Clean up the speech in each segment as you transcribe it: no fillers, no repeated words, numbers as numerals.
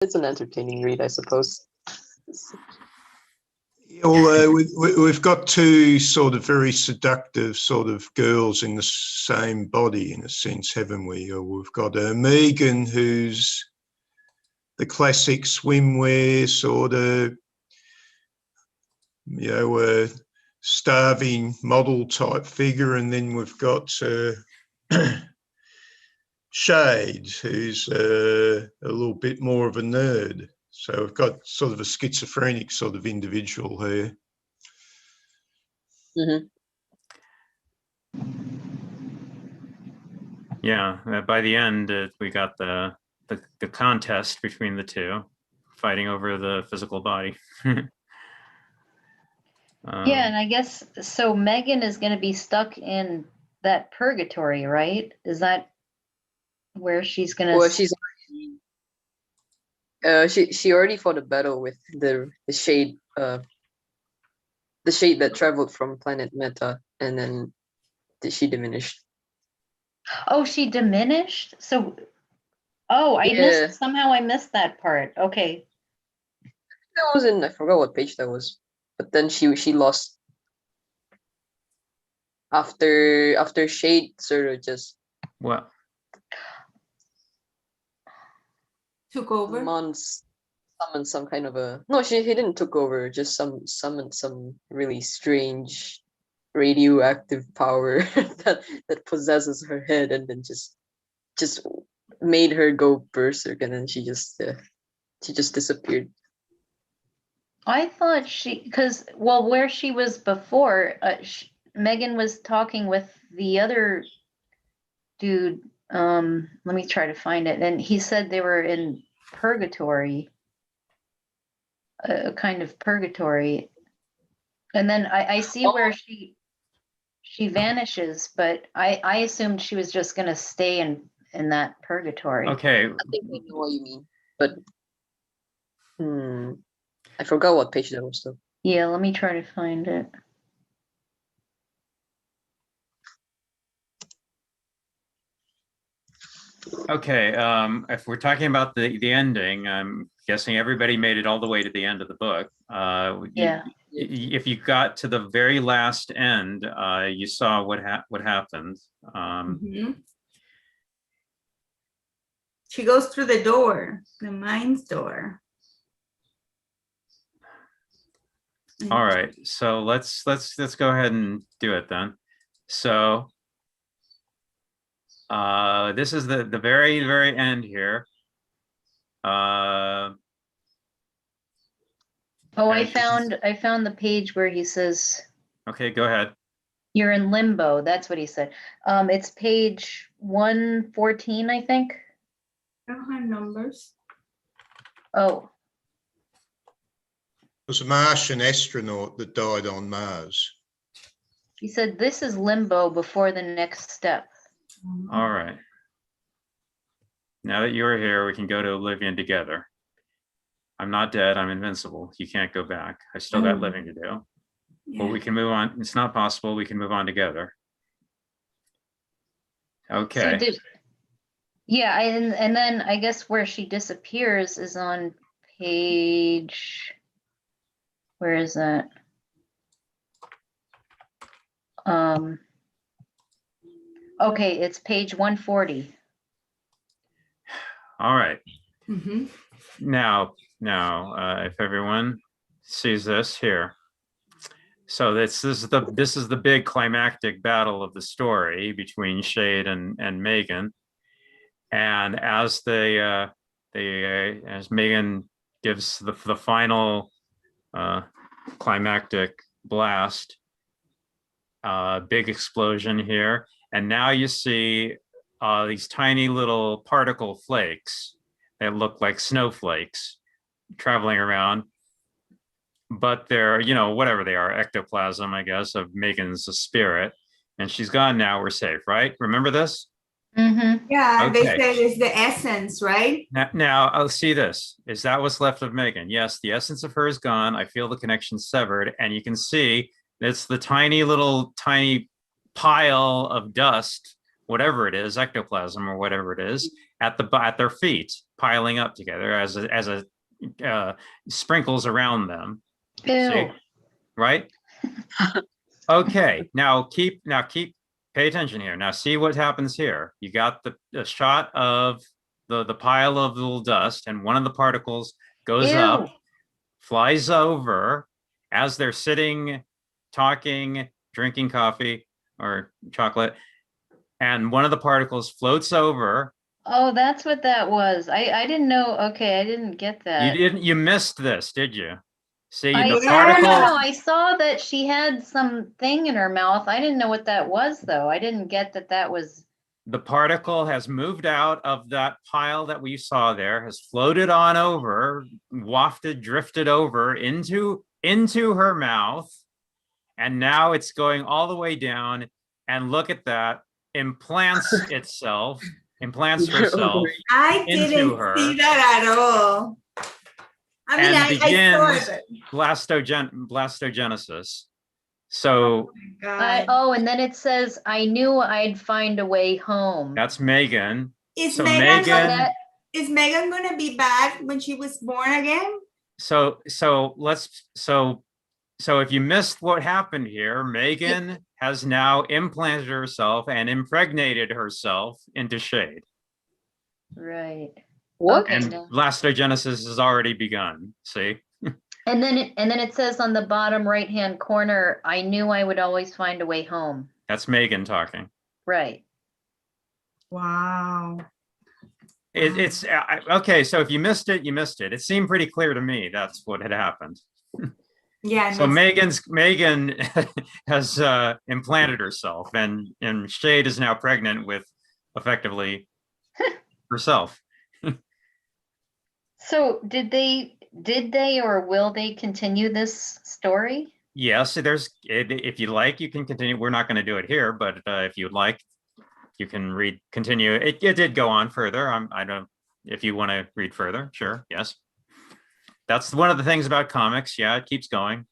It's an entertaining read, I suppose. Although we've got two sort of very seductive sort of girls in the same body, in a sense, haven't we? Or we've got Megan, who's the classic swimwear sort of, you know, starving model type figure, and then we've got Shades, who's a little bit more of a nerd. So we've got sort of a schizophrenic sort of individual here. Mm-hmm. Yeah, by the end, we got the contest between the two, fighting over the physical body. Yeah, and I guess, so Megan is going to be stuck in that purgatory, right? Is that where she's going to... Well, she's she already fought a battle with the shade that traveled from planet Meta, and then she diminished. Oh, she diminished? So, oh, I missed, somehow I missed that part. Okay. That was in, I forgot what page that was, but then she lost after Shade sort of just What? Took over. Summoned some kind of a he didn't took over, just summoned some really strange radioactive power that possesses her head, and then just made her go berserk, and then she just disappeared. I thought because, well, where she was before, Megan was talking with the other dude. Let me try to find it. And he said they were in purgatory, a kind of purgatory. And then I see where she vanishes, but I assumed she was just going to stay in that purgatory. Okay. I think I know what you mean, but I forgot what page that was though. Yeah, let me try to find it. Okay, if we're talking about the ending, I'm guessing everybody made it all the way to the end of the book. Yeah. If you got to the very last end, you saw what happened. She goes through the door, the mind's door. All right, so let's go ahead and do it then. So this is the very end here. Oh, I found the page where he says, okay, go ahead. You're in limbo. That's what he said. It's page 114, I think. I don't have numbers. Oh. It was a Martian astronaut that died on Mars. He said, this is limbo before the next step. All right. Now that you're here, we can go to Oblivion together. I'm not dead. I'm invincible. You can't go back. I still got living to do. Yeah. But we can move on. It's not possible. We can move on together. Okay. So yeah, and then I guess where she disappears is on page... Where is that? Okay, it's page 140. All right. Mm-hmm. Now, if everyone sees this here. So this is the big climactic battle of the story between Shade and Megan. And as as Megan gives the final climactic blast, big explosion here, and now you see these tiny little particle flakes that look like snowflakes traveling around, but they're, you know, whatever they are, ectoplasm, I guess, of Megan's spirit, and she's gone now. We're safe, right? Remember this? Mm-hmm. Yeah, Okay. they said it's the essence, right? Now I'll see this. Is that what's left of Megan? Yes, the essence of her is gone. I feel the connection severed, and you can see it's the tiny pile of dust, whatever it is, ectoplasm or whatever it is, at their feet, piling up together as sprinkles around them. Ew. See? Right? Okay. Now pay attention here. Now see what happens here. You got the shot of the pile of little dust, and one of the particles goes Ew. up, flies over as they're sitting, talking, drinking coffee or chocolate, and one of the particles floats over. Oh, that's what that was. I didn't know. Okay, I didn't get that. You missed this, did you? See, I the saw, particle. no, I saw that she had something in her mouth. I didn't know what that was, though. I didn't get that was. The particle has moved out of that pile that we saw there, has floated on over, wafted, drifted over into her mouth, and now it's going all the way down. And look at that, implants herself I into didn't her. see that at all. I mean, And I begins saw it. blastogenesis. So God. Oh, and then it says, "I knew I'd find a way home." that's Megan. Is So Megan Megan, is Megan gonna be bad when she was born again? so if you missed what happened here, Megan has now implanted herself and impregnated herself into Shade. Right. What? Okay. And now- blastogenesis has already begun. See? And then it says on the bottom right-hand corner, "I knew I would always find a way home." That's Megan talking. Right. Wow. It's okay. So if you missed it, you missed it. It seemed pretty clear to me that's what had happened. Yeah. So that's- Megan has implanted herself, and Shade is now pregnant with effectively herself. So did they or will they continue this story? Yes, if you like, you can continue. We're not going to do it here, but if you'd like, you can continue. It did go on further. I don't. If you want to read further, sure. Yes, that's one of the things about comics. Yeah, it keeps going.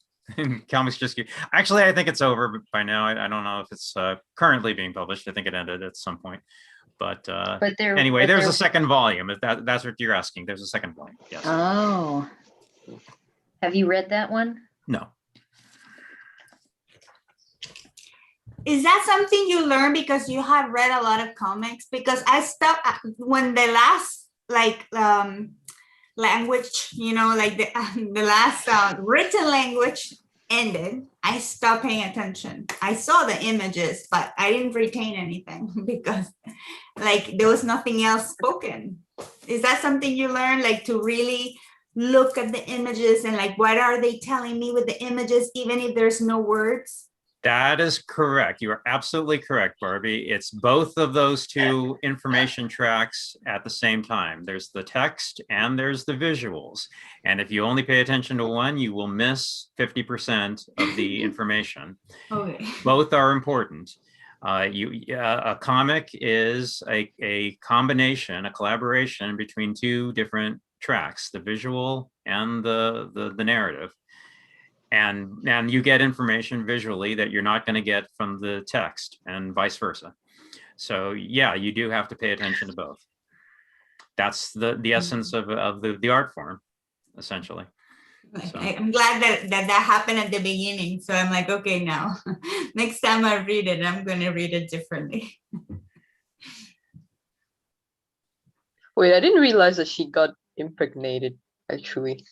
Comics just keep. Actually, I think it's over by now. I don't know if it's currently being published. I think it ended at some point. But anyway, there's a second volume. If that's what you're asking, there's a second volume. Yes. Oh. Have you read that one? No. Is that something you learn because you have read a lot of comics? Because I stopped when the last language, like the last written language ended. I stopped paying attention. I saw the images, but I didn't retain anything because there was nothing else spoken. Is that something you learn, to really look at the images and what are they telling me with the images, even if there's no words? That is correct. You are absolutely correct, Barbie. It's both of those two information tracks at the same time. There's the text and there's the visuals. And if you only pay attention to one, you will miss 50% of the information. Okay. Both are important. A comic is a combination, a collaboration between two different tracks, the visual and the narrative. And you get information visually that you're not going to get from the text, and vice versa. So yeah, you do have to pay attention to both. That's the essence of the art form, essentially. So. I'm glad that happened at the beginning. So I'm like, okay, now next time I read it, I'm going to read it differently. Wait, I didn't realize that she got impregnated, actually.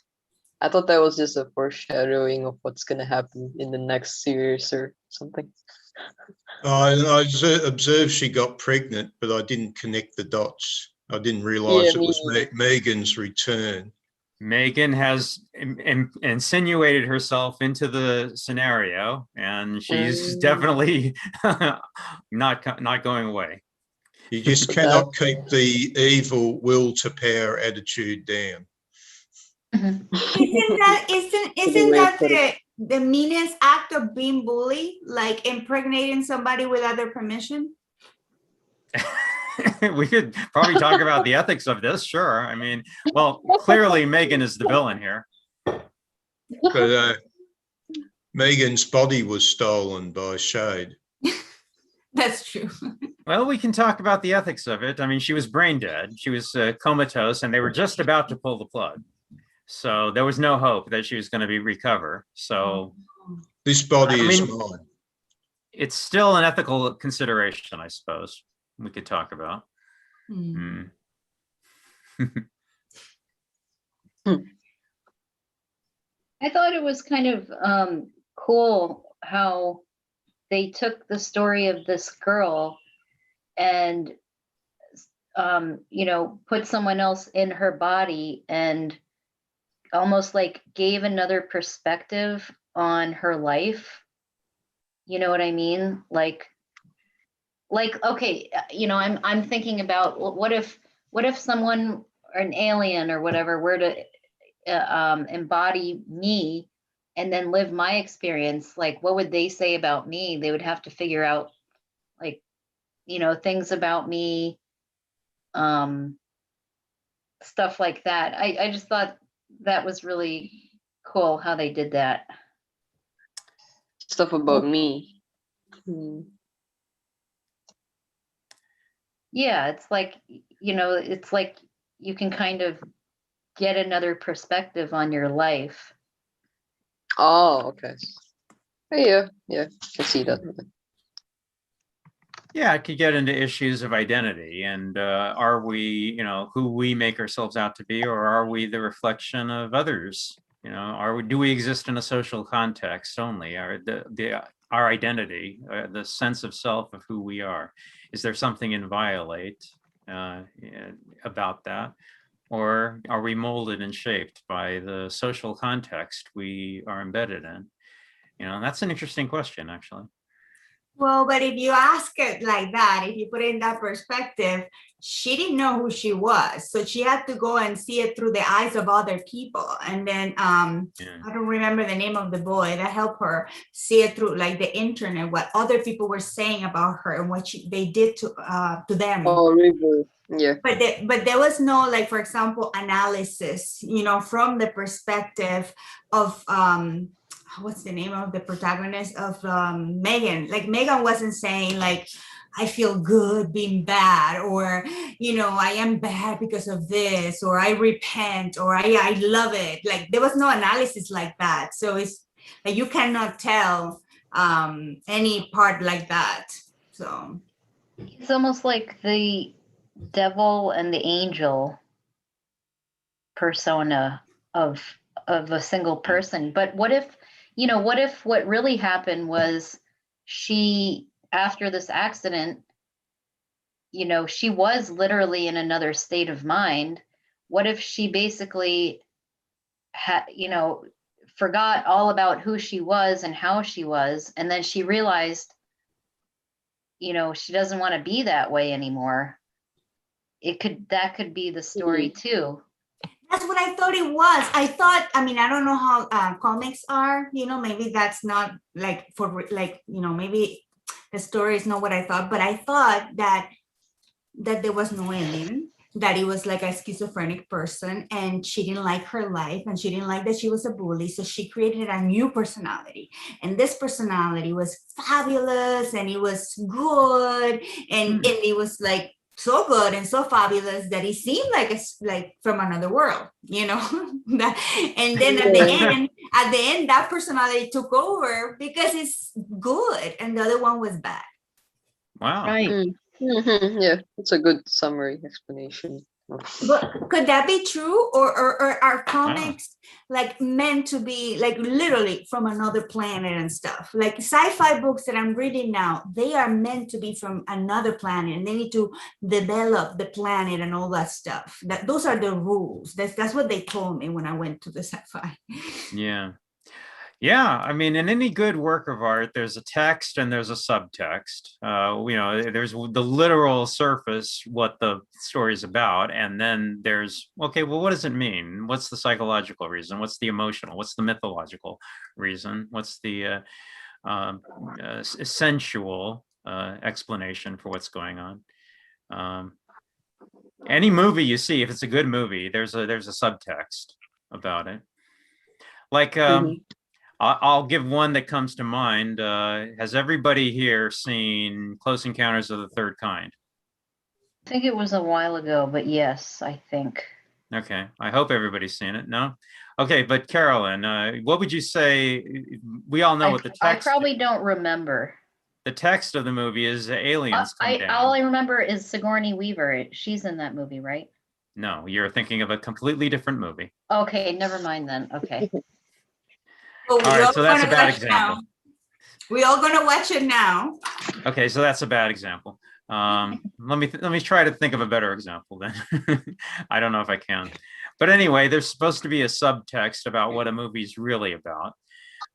I thought that was just a foreshadowing of what's going to happen in the next series or something. I observed she got pregnant, but I didn't connect the dots. I didn't realize it was Megan's return. Megan has insinuated herself into the scenario, and she's definitely not going away. You just cannot keep the evil will to power attitude down. Isn't that the meanest act of being bullied, impregnating somebody without their permission? We could probably talk about the ethics of this. Sure. I mean, well, clearly Megan is the villain here. But Megan's body was stolen by Shade. That's true. Well, we can talk about the ethics of it. I mean, she was brain dead. She was comatose, and they were just about to pull the plug. So there was no hope that she was going to recover. So, This body I is mean, mine. it's still an ethical consideration, I suppose, we could talk about. Hmm. I thought it was kind of cool how they took the story of this girl and put someone else in her body and almost like gave another perspective on her life. You know what I mean? Like okay, I'm thinking about what if someone or an alien or whatever were to embody me and then live my experience, like what would they say about me? They would have to figure out like things about me, stuff like that. I just thought that was really cool how they did that. Stuff about me. Hmm. Yeah, it's like it's like you can kind of get another perspective on your life. Oh, okay. Yeah, I can see that. Yeah, it could get into issues of identity and are we, who we make ourselves out to be, or are we the reflection of others? Do we exist in a social context only? Our identity, the sense of self of who we are, is there something inviolate about that? Or are we molded and shaped by the social context we are embedded in? That's an interesting question, actually. Well, but if you ask it like that, if you put it in that perspective, she didn't know who she was. So she had to go and see it through the eyes of other people. And then I don't remember the name of the boy that helped her see it through like the internet, what other people were saying about her and what they did to them. Oh, River. Yeah. But there was no, like, for example, analysis, from the perspective of what's the name of the protagonist of Megan? Like Megan wasn't saying like, I feel good being bad, or I am bad because of this, or I repent, or I love it. Like there was no analysis like that. So it's like you cannot tell any part like that. So it's almost like the devil and the angel persona of a single person. But what if what really happened was she, after this accident, she was literally in another state of mind. What if she basically had forgot all about who she was and how she was, and then she realized she doesn't want to be that way anymore? That could be the story too. that's what I thought it was. I mean, I don't know how comics are, maybe that's not like for like, maybe the story is not what I thought, but I thought that there was no ending, that it was like a schizophrenic person and she didn't like her life and she didn't like that she was a bully. So she created a new personality, and this personality was fabulous and it was good. And it was like so good and so fabulous that it seemed like from another world, and then at the end, that personality took over because it's good and the other one was bad. Wow. Right. Mm-hmm. Yeah, it's a good summary explanation. But could that be true, or are comics like meant to be like literally from another planet and stuff? Like sci-fi books that I'm reading now, they are meant to be from another planet and they need to develop the planet and all that stuff. Those are the rules. That's what they told me when I went to the sci-fi. Yeah, I mean, in any good work of art, there's a text and there's a subtext. There's the literal surface, what the story is about, and then there's, okay, well, what does it mean? What's the psychological reason? What's the emotional? What's the mythological reason? What's the sensual explanation for what's going on? Any movie you see, if it's a good movie, there's a subtext about it. Like I'll give one that comes to mind. Has everybody here seen Close Encounters of the Third Kind? I think it was a while ago, but yes, I think. Okay, I hope everybody's seen it. No? Okay, but Carolyn, what would you say? We all know what the I text, probably don't remember. the text of the movie is aliens come All I down. remember is Sigourney Weaver. She's in that movie, right? No, you're thinking of a completely different movie. Okay, never mind then. Okay. Well, All right, so that's a bad example. We all gonna watch it now. Okay, so that's a bad example. Let me try to think of a better example then. I don't know if I can. But anyway, there's supposed to be a subtext about what a movie's really about.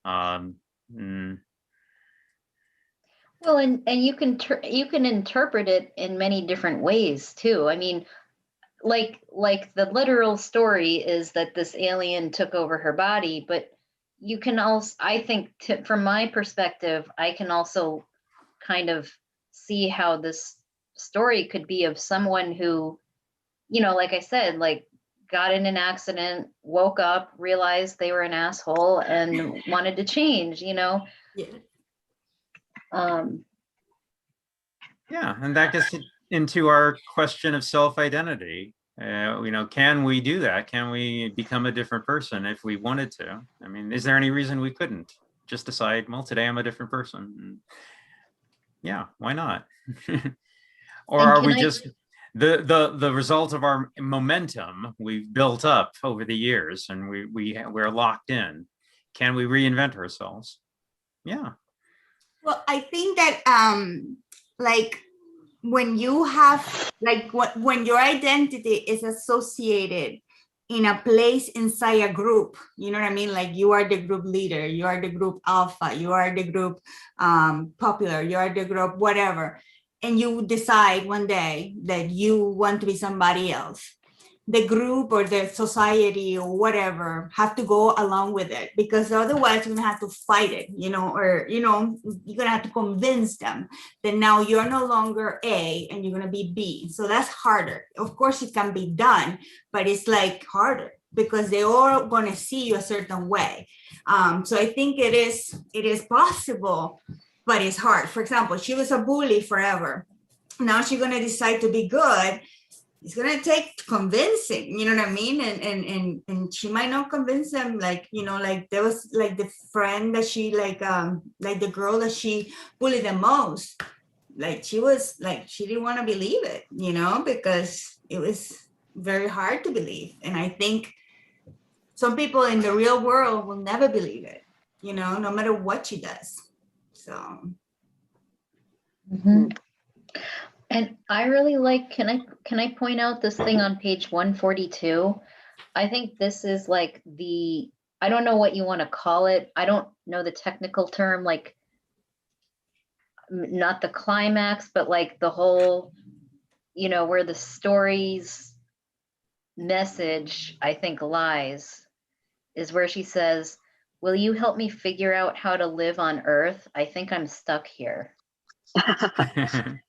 Mm, Well, and you can interpret it in many different ways too. I mean, like the literal story is that this alien took over her body, but you can also, I think, from my perspective, I can also kind of see how this story could be of someone who, like I said, like got in an accident, woke up, realized they were an asshole and wanted to change, Yeah. yeah, and that gets into our question of self-identity. Can we do that? Can we become a different person if we wanted to? I mean, is there any reason we couldn't just decide, well, today I'm a different person? Yeah, why not? Or are we just the result of our momentum we've built up over the years, and we're locked in? Can we reinvent ourselves? Yeah. Well, I think that like when you have when your identity is associated in a place inside a group, you know what I mean? Like you are the group leader, you are the group alpha, you are the group popular, you are the group whatever, and you decide one day that you want to be somebody else. The group or the society or whatever have to go along with it, because otherwise you're gonna have to fight it, or you're gonna have to convince them that now you're no longer A and you're gonna be B. So that's harder. Of course it can be done, but it's like harder because they all gonna see you a certain way. So I think it is possible, but it's hard. For example, she was a bully forever. Now she's gonna decide to be good. It's gonna take convincing, you know what I mean? And she might not convince them, like there was like the friend that she like the girl that she bullied the most. Like she didn't want to believe it, because it was very hard to believe. And I think some people in the real world will never believe it, no matter what she does. So. Mm-hmm. And I really like, can I point out this thing on page 142? I think this is like I don't know what you want to call it. I don't know the technical term, like not the climax, but like the whole, where the story's message, I think, lies, is where she says, "Will you help me figure out how to live on Earth? I think I'm stuck here." I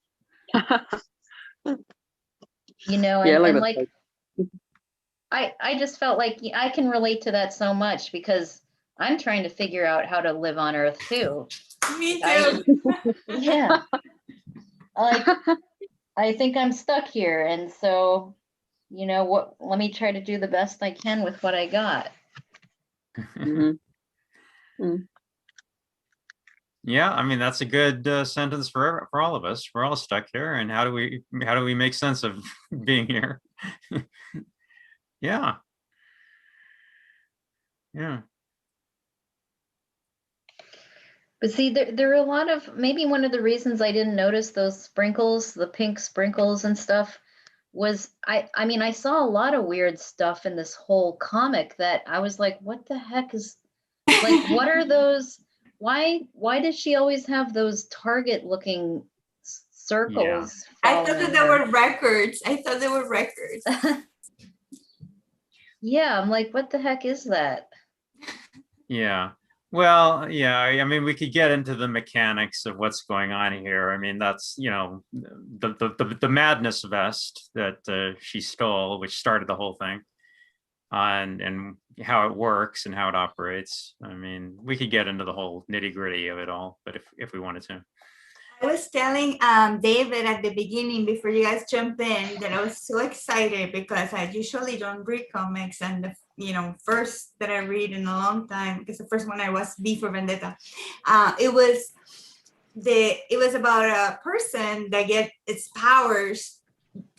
just felt like I can relate to that so much because I'm trying to figure out how to live on Earth too. Me too. Yeah. Like, I think I'm stuck here. And so, let me try to do the best I can with what I got. Mhm. Mm. Yeah, I mean that's a good sentence for all of us. We're all stuck here, and how do we make sense of being here? Yeah. But see, there are a lot of, maybe one of the reasons I didn't notice those sprinkles, the pink sprinkles and stuff, was I mean, I saw a lot of weird stuff in this whole comic that I was like, what the heck is, like, what are those? Why does she always have those target looking circles? I thought that they were records. Yeah, I'm like, what the heck is that? Yeah. Well, yeah, I mean, we could get into the mechanics of what's going on here. I mean, that's, the madness vest that she stole, which started the whole thing. and how it works and how it operates. I mean, we could get into the whole nitty gritty of it all, but if we wanted to. I was telling David at the beginning before you guys jump in that I was so excited because I usually don't read comics, and the first that I read in a long time, because the first one I was V for Vendetta. It was about a person that gets its powers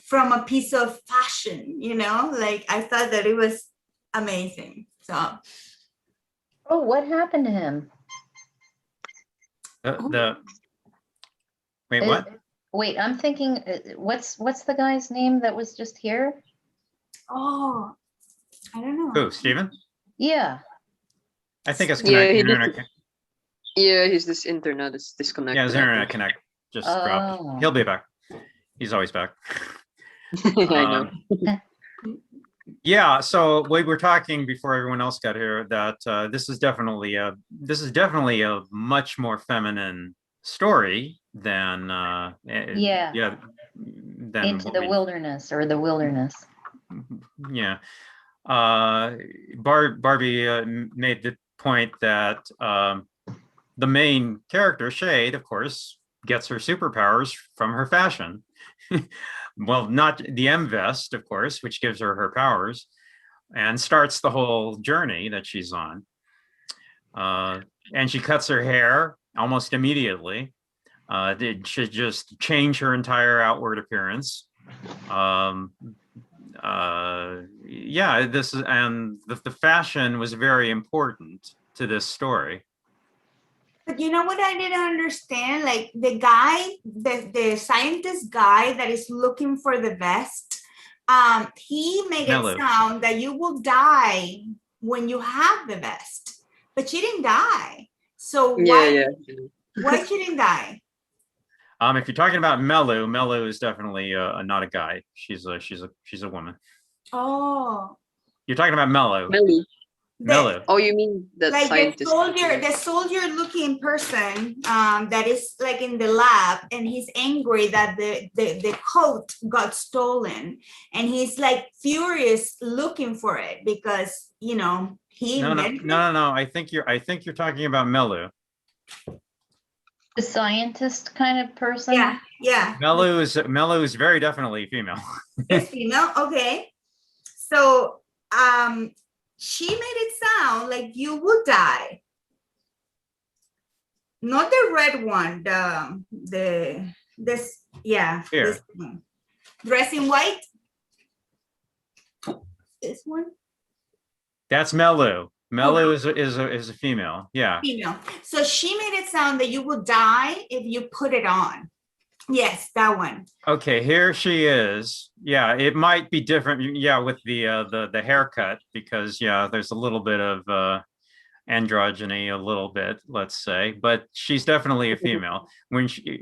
from a piece of fashion. Like I thought that it was amazing. So. Oh, what happened to him? Wait, what? Wait, I'm thinking, what's the guy's name that was just here? Oh, I don't know. Who, Steven? Yeah. I think it's Yeah, internet. Yeah, his internet is disconnected. Yeah, his internet connect just dropped. Oh. He'll be back. He's always back. I know. Yeah, so we were talking before everyone else got here that this is definitely a much more feminine story than Yeah. than Into the wilderness or the wilderness. Yeah. Barbie made the point that the main character, Shade, of course, gets her superpowers from her fashion. Well, not the M-Vest, of course, which gives her powers and starts the whole journey that she's on. And she cuts her hair almost immediately. It should just change her entire outward appearance. Yeah, this is, and the fashion was very important to this story. But you know what I didn't understand? Like the guy, the scientist guy that is looking for the vest, he made it sound that you will die when you have the vest, but she didn't die. So why she didn't die? If you're talking about Melu is definitely not a guy. She's a woman. Oh. You're talking about Melu. Melu. Oh, you mean the like scientist? The soldier-looking person that is like in the lab, and he's angry that the coat got stolen, and he's like furious looking for it because he No. I think you're talking about Melu. The scientist kind of person. Yeah. Melu is very definitely female. It's female. Okay. So she made it sound like you would die. Not the red one, this one. Dress in white. This one. That's Melu. Melu is a female. Yeah. Female. So she made it sound that you will die if you put it on. Yes, that one. Okay, here she is. Yeah, it might be different. Yeah, with the haircut, because there's a little bit of androgyny, a little bit, let's say, but she's definitely a female.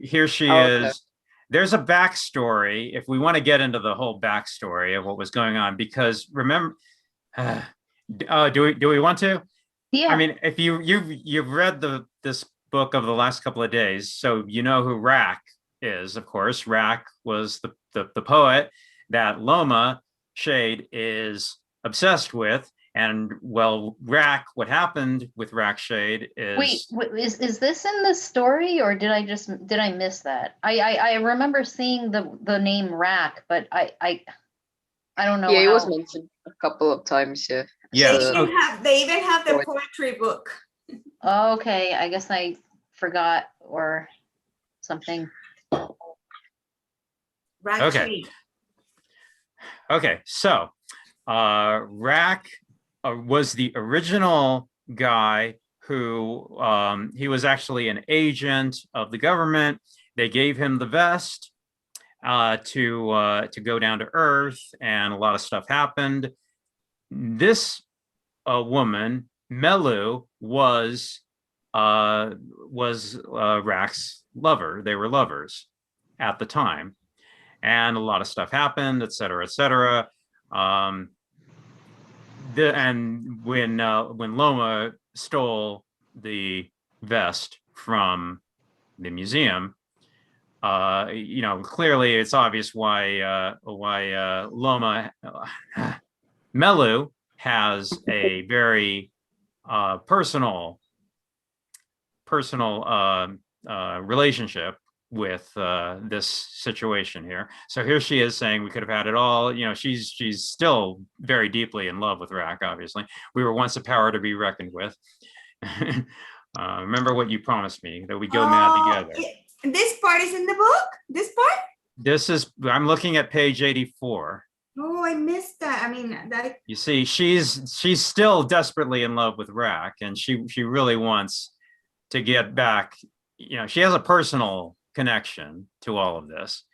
Here she is. There's a backstory if we want to get into the whole backstory of what was going on, because remember, do we want to? Yeah. I mean, if you've read this book of the last couple of days, so you know who Rack is. Of course, Rack was the poet that Loma Shade is obsessed with. And well, what happened with Rack Shade is... Wait, is this in the story, or did I miss that? I remember seeing the name Rack, but I don't know. Yeah, it was mentioned a couple of times. Yeah. They even have the poetry book. Okay, I guess I forgot or something. Rack Shade. Okay, so Rack was the original guy who he was actually an agent of the government. They gave him the vest to go down to Earth, and a lot of stuff happened. This woman, Melu, was Rack's lover. They were lovers at the time, and a lot of stuff happened, et cetera, et cetera. And when Loma stole the vest from the museum, clearly it's obvious why Melu has a very personal relationship with this situation here. So here she is saying we could have had it all. You know, she's still very deeply in love with Rack, obviously. We were once a power to be reckoned with. Remember what you promised me, that we go mad together. This part is in the book? This part? This is, I'm looking at page 84. Oh, I missed that. I mean, that. You see, she's still desperately in love with Rack, and she really wants to get back. You know, she has a personal connection to all of this.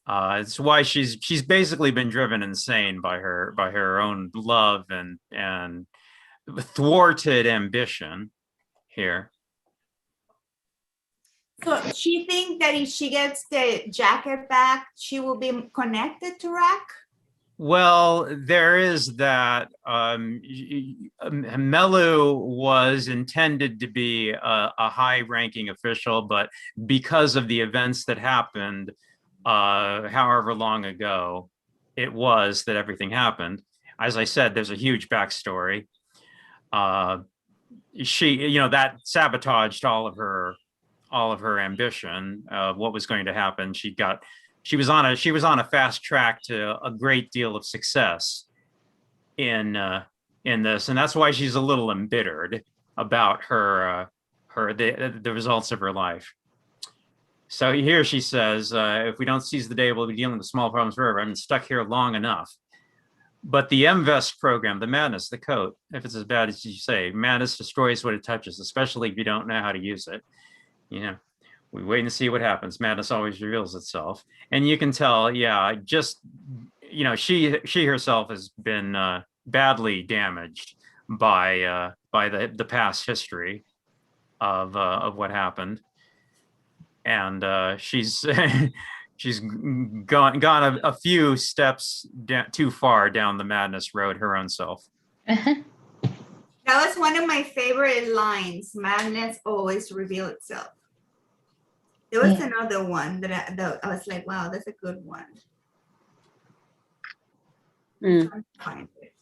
It's why she's basically been driven insane by her own love and thwarted ambition here. So she thinks that if she gets the jacket back, she will be connected to Rack? Well, there is that. Melu was intended to be a high-ranking official, but because of the events that happened, however long ago it was that everything happened, as I said, there's a huge backstory. She, you know, that sabotaged all of her ambition of what was going to happen. She was on a fast track to a great deal of success in this, and that's why she's a little embittered about the results of her life. So here she says, if we don't seize the day, we'll be dealing with small problems forever. I've been stuck here long enough. But the MVEST program, the madness, the coat, if it's as bad as you say, madness destroys what it touches, especially if you don't know how to use it. You know, we wait and see what happens. Madness always reveals itself. And you can tell, yeah, just, you know, she herself has been badly damaged by the past history of what happened. And she's she's gone a few steps too far down the madness road her own self. That was one of my favorite lines. Madness always reveals itself. There was another one that I was like, wow, that's a good one. Mm. Find it.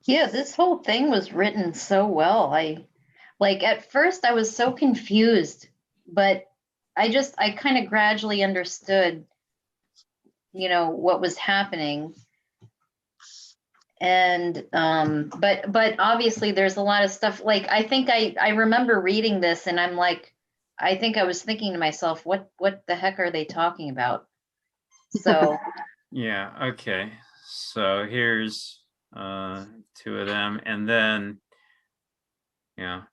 Yeah, this whole thing was written so well. At first I was so confused, but I kind of gradually understood, you know, what was happening. And but obviously there's a lot of stuff. Like, I think I remember reading this and I'm like, I think I was thinking to myself, what the heck are they talking about? So yeah, okay. So here's two of them, and then, yeah,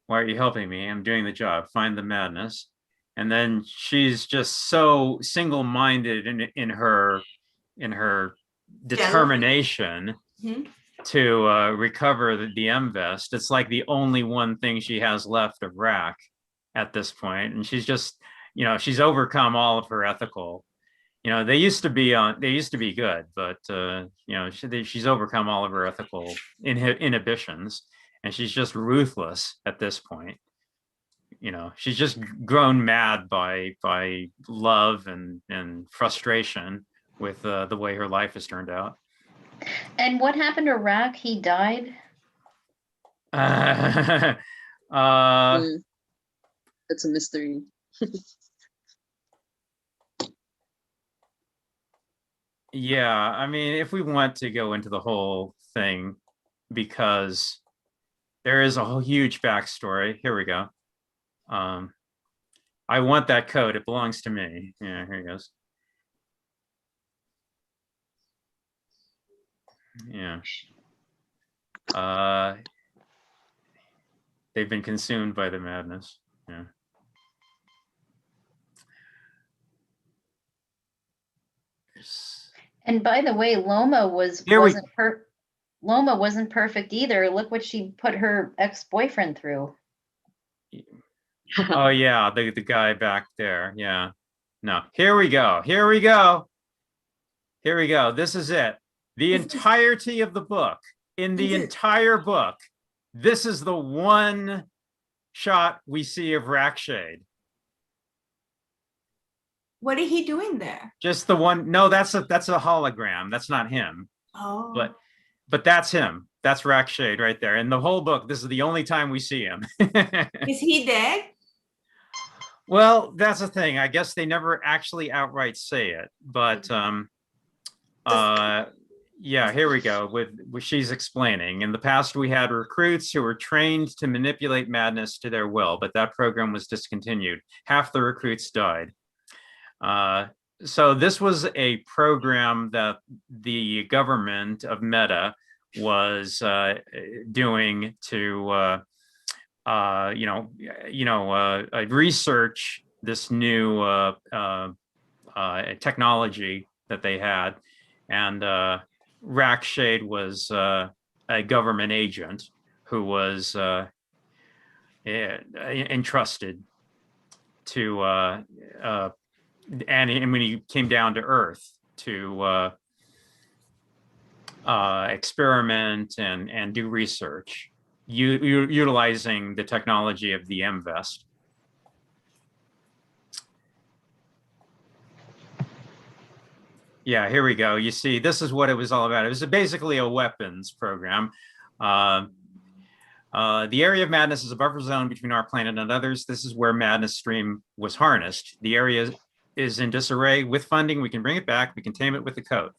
why are you helping me? I'm doing the job. Find the madness. And then she's just so single-minded in her determination to recover the MVEST. It's like the only one thing she has left of Rack at this point, and she's just, you know, she's overcome all of her ethical. You know, they used to be good, but you know, she's overcome all of her ethical inhibitions, and she's just ruthless at this point. You know, she's just grown mad by love and frustration with the way her life has turned out. and what happened to Rack? He died? It's a mystery. Yeah, I mean, if we want to go into the whole thing, because there is a whole huge backstory. Here we go. I want that coat. It belongs to me. Yeah, here he goes. Yeah. They've been consumed by the madness. Yeah. And by the way, Loma wasn't perfect either. Look what she put her ex-boyfriend through. Oh yeah, the guy back there. Yeah. No. Here we go. Here we go. Here we go. This is it. The entirety of the book. In the entire book, this is the one shot we see of Rackshade. What is he doing there? Just the one. No, that's a hologram. That's not him. Oh. But but that's him. That's Rackshade right there. In the whole book, this is the only time we see him. Is he dead? Well, that's the thing. I guess they never actually outright say it, but yeah, here we go. With she's explaining. In the past, we had recruits who were trained to manipulate madness to their will, but that program was discontinued. Half the recruits died. So this was a program that the government of Meta was doing to research this new technology that they had, and Rackshade was a government agent who was entrusted to, and when he came down to Earth to experiment and do research, utilizing the technology of the M-Vest. Yeah, here we go. You see, this is what it was all about. It was basically a weapons program. The area of madness is a buffer zone between our planet and others. This is where madness stream was harnessed. The area is in disarray. With funding, we can bring it back. We can tame it with the code.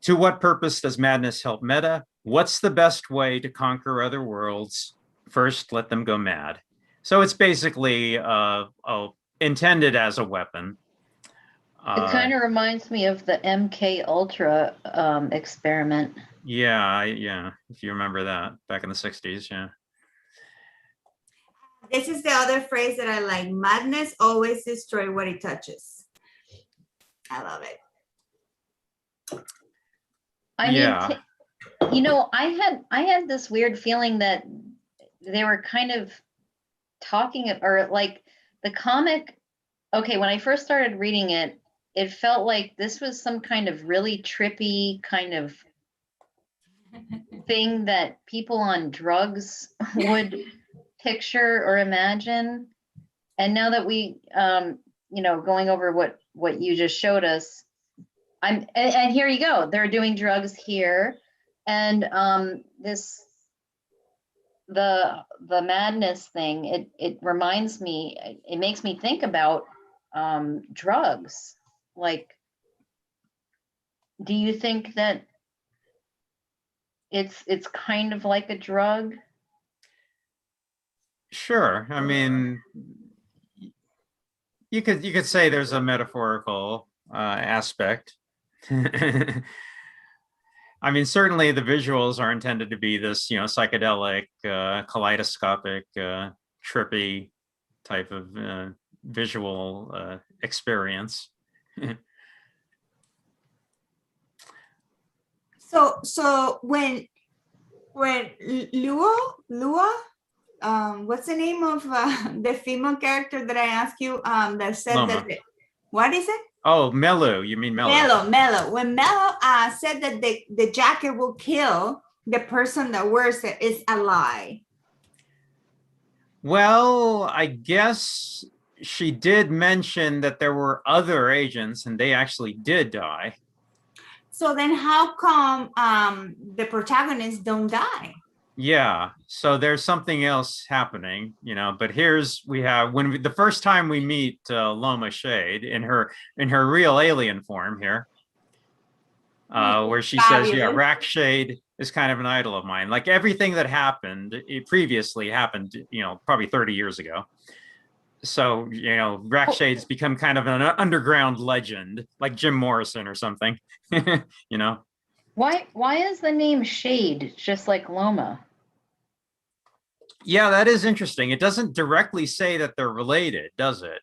To what purpose does madness help Meta? What's the best way to conquer other worlds? First, let them go mad. So it's basically intended as a weapon. It kind of reminds me of the MK Ultra experiment. Yeah, if you remember that back in the 60s, yeah. This is the other phrase that I like. Madness always destroys what it touches. I love it. I mean, you know, I had this weird feeling that they were kind of talking, or like the comic. Okay, when I first started reading it, it felt like this was some kind of really trippy kind of thing that people on drugs would picture or imagine. And now that we, you know, going over what you just showed us, and here you go. They're doing drugs here, and the madness thing. It reminds me. It makes me think about drugs. Like, do you think that it's kind of like a drug? Sure. I mean, you could say there's a metaphorical aspect. I mean, certainly the visuals are intended to be this, you know, psychedelic, kaleidoscopic, trippy type of visual experience. So when Lua, what's the name of the female character that I asked you that said Loma. that what is it? Oh, Melu, you mean Melu? Mellow. When Mellow said that the jacket will kill the person that wears it, is a lie. Well, I guess she did mention that there were other agents and they actually did die. So then how come the protagonists don't die? Yeah, so there's something else happening, you know, but we have the first time we meet Loma Shade in her real alien form here, where she says, yeah, Rackshade is kind of an idol of mine. Like everything that happened, it previously happened, you know, probably 30 years ago. So, you know, Rackshade's become kind of an underground legend, like Jim Morrison or something, you know. Why is the name Shade just like Loma? Yeah, that is interesting. It doesn't directly say that they're related, does it?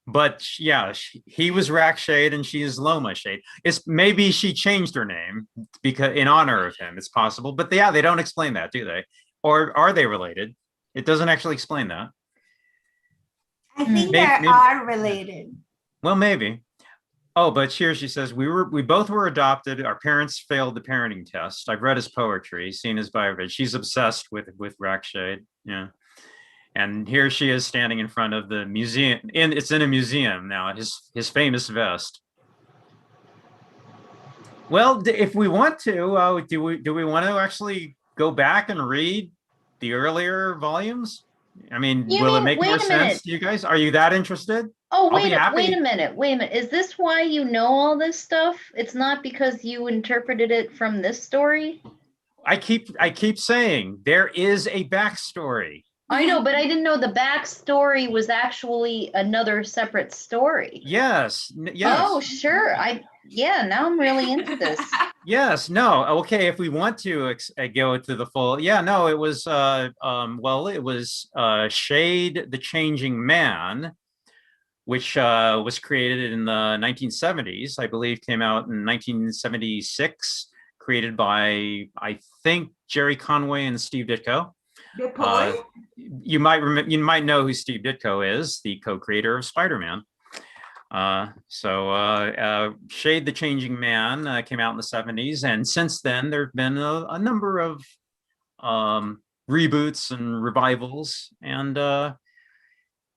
But yeah, he was Rackshade and she is Loma Shade. It's maybe she changed her name because in honor of him. It's possible, but yeah, they don't explain that, do they? Or are they related? It doesn't actually explain that. I think they are related. Well, maybe. Oh, but here she says, we both were adopted. Our parents failed the parenting test. I've read his poetry, seen his biography. She's obsessed with Rackshade. Yeah. And here she is standing in front of the museum. It's in a museum now, his famous vest. Well, if we want to, do we want to actually go back and read the earlier volumes? I mean, You will it mean, make wait more a sense minute. to you guys? Are you that interested? Oh, I'll be wait a happy. minute. Wait a minute. Is this why you know all this stuff? It's not because you interpreted it from this story? I keep saying there is a backstory. I know, but I didn't know the backstory was actually another separate story. Yes, Oh, sure. Yeah, now I'm really into this. yes, no, okay. If we want to go to the full, yeah, no, it was well, it was Shade the Changing Man, which was created in the 1970s, I believe, came out in 1976, created by, I think, Jerry Conway and Steve Ditko. The poet? You might know who Steve Ditko is, the co-creator of Spider-Man. Shade the Changing Man came out in the 70s, and since then there have been a number of reboots and revivals, and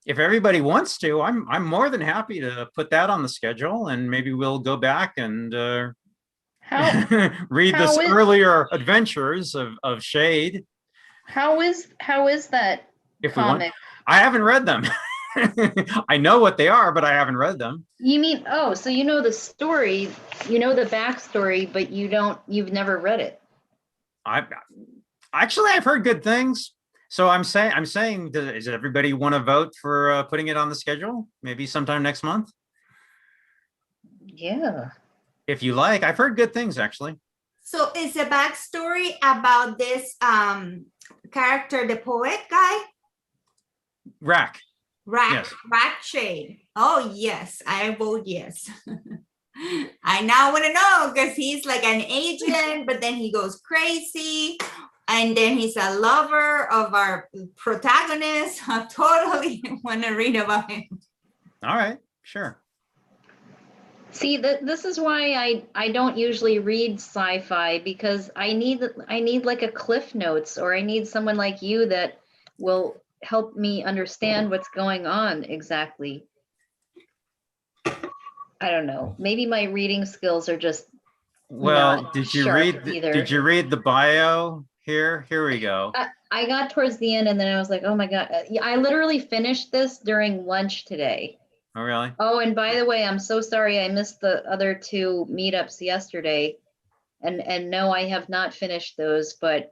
if everybody wants to, I'm more than happy to put that on the schedule, and maybe we'll go back and read this earlier adventures of Shade. How is that If comic? we want, I haven't read them. I know what they are, but I haven't read them. You mean, oh, so you know the story, you know the backstory, but you've never read it. I've heard good things. So I'm saying, does everybody want to vote for putting it on the schedule? Maybe sometime next month? Yeah. If you like, I've heard good things, actually. So is the backstory about this character, the poet guy? Rack. Yes. Rack Shade. Oh, yes, I vote yes. I now want to know, because he's like an agent, but then he goes crazy. And then he's a lover of our protagonist. I totally want to read about him. All right, sure. See, this is why I don't usually read sci-fi, because I need like a Cliff Notes, or I need someone like you that will help me understand what's going on exactly. I don't know. Maybe my reading skills are just did you read the bio here? Here we go. I got towards the end, and then I was like, oh my God. I literally finished this during lunch today. Oh, really? Oh, and by the way, I'm so sorry I missed the other two meetups yesterday. And no, I have not finished those, but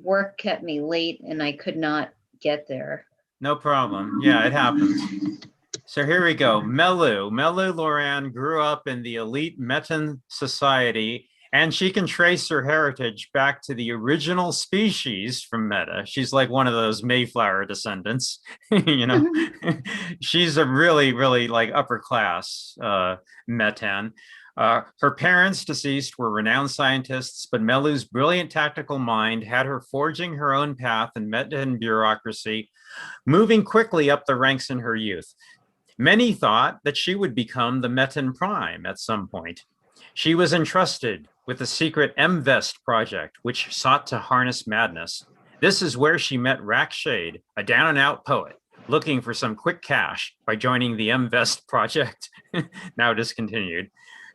work kept me late and I could not get there. No problem. Yeah, it happens. So here we go. Melu Loran grew up in the elite Metan society, and she can trace her heritage back to the original species from Meta. She's like one of those Mayflower descendants, you know. She's a really, really like upper class Metan. Her parents, deceased, were renowned scientists, but Melu's brilliant tactical mind had her forging her own path in Metan bureaucracy, moving quickly up the ranks in her youth. Many thought that she would become the Metan Prime at some point. She was entrusted with the secret M-Vest project, which sought to harness madness. This is where she met Rack Shade, a down-and-out poet, looking for some quick cash by joining the M-Vest project, now discontinued.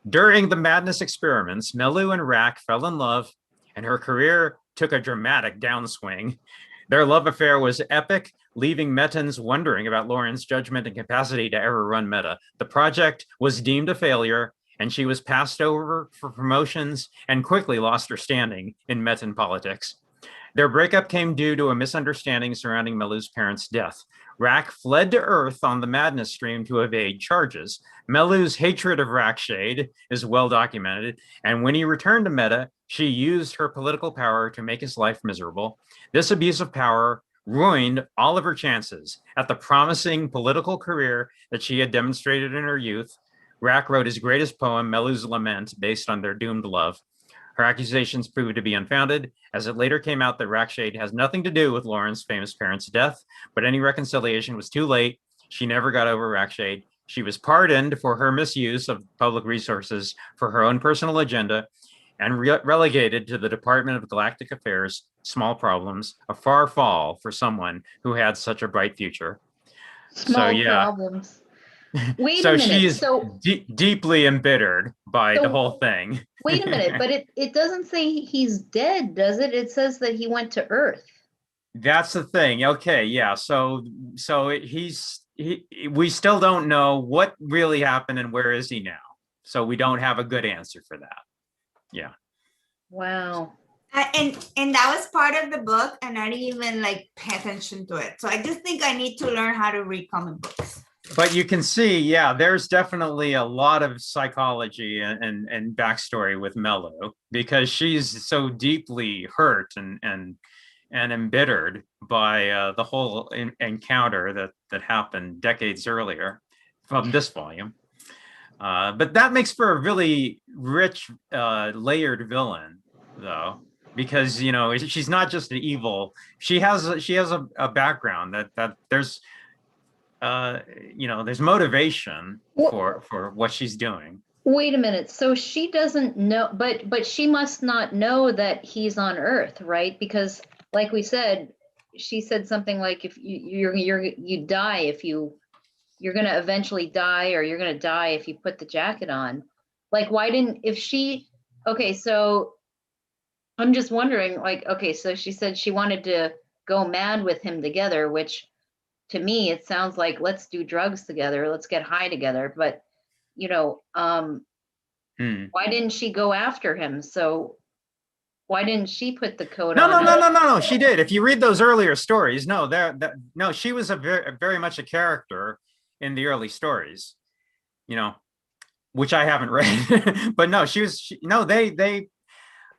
During the madness experiments, Melu and Rack fell in love, and her career took a dramatic downswing. Their love affair was epic, leaving Metans wondering about Lauren's judgment and capacity to ever run Meta. The project was deemed a failure, and she was passed over for promotions and quickly lost her standing in Metan politics. Their breakup came due to a misunderstanding surrounding Melu's parents' death. Rack fled to Earth on the Madness stream to evade charges. Melu's hatred of Rackshade is well documented, and when he returned to Meta, she used her political power to make his life miserable. This abuse of power ruined all of her chances at the promising political career that she had demonstrated in her youth. Rack wrote his greatest poem, Melu's Lament, based on their doomed love. Her accusations proved to be unfounded, as it later came out that Rackshade has nothing to do with Lauren's famous parents' death, but any reconciliation was too late. She never got over Rackshade. She was pardoned for her misuse of public resources for her own personal agenda and relegated to the Department of Galactic Affairs. Small problems, a far fall for someone who had such a bright future. Small problems. Wait So a minute. she's So deeply embittered by the So- whole thing. wait a minute, but it doesn't say he's dead, does it? It says that he went to Earth. That's the thing. Okay, yeah. So we still don't know what really happened and where is he now. So we don't have a good answer for that. Yeah. Wow. And that was part of the book, and I didn't even like pay attention to it. So I just think I need to learn how to read comic books. But you can see, yeah, there's definitely a lot of psychology and backstory with Mello, because she's so deeply hurt and embittered by the whole encounter that happened decades earlier from this volume. But that makes for a really rich, layered villain, though, because you know she's not just an evil. She has a background that there's you know, there's motivation for what she's doing. Wait a minute. So she doesn't know, but she must not know that he's on Earth, right? Because like we said, she said something like if you die if you're going to eventually die, or you're going to die if you put the jacket on. Like, why didn't, if she, okay, so I'm just wondering, like, okay, so she said she wanted to go mad with him together, which to me, it sounds like let's do drugs together, let's get high together. But, you know, why didn't she go after him? So why didn't she put the coat on? No, she did. If you read those earlier stories, no, she was a very much a character in the early stories, you know, which I haven't read. But no, no,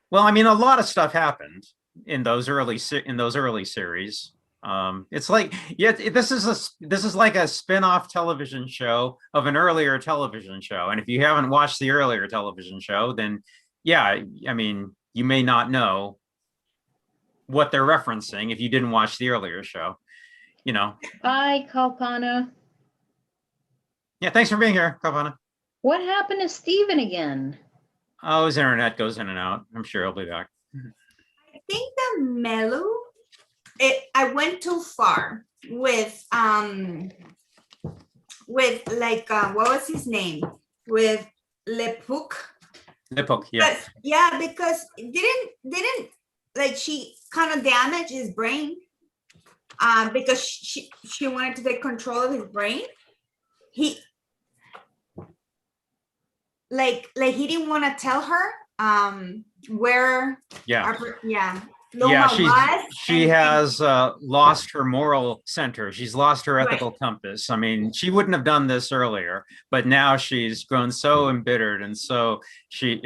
well, I mean, a lot of stuff happened in those early series. It's like, yeah, this is like a spin-off television show of an earlier television show. And if you haven't watched the earlier television show, then yeah, I mean, you may not know what they're referencing if you didn't watch the earlier show, you know. Hi, Kalpana. Yeah, thanks for being here, Kalpana. What happened to Steven again? Oh, his internet goes in and out. I'm sure he'll be back. I think the Mellow, I went too far with like what was his name? With Lepuk. Lipok, yeah. But, yeah, because it didn't like, she kind of damaged his brain because she wanted to take control of his brain. He like he didn't want to tell her where Yeah. Loma she has lost her moral center. She's lost her ethical compass. I mean, she wouldn't have done this earlier, but now she's grown so embittered, and so she's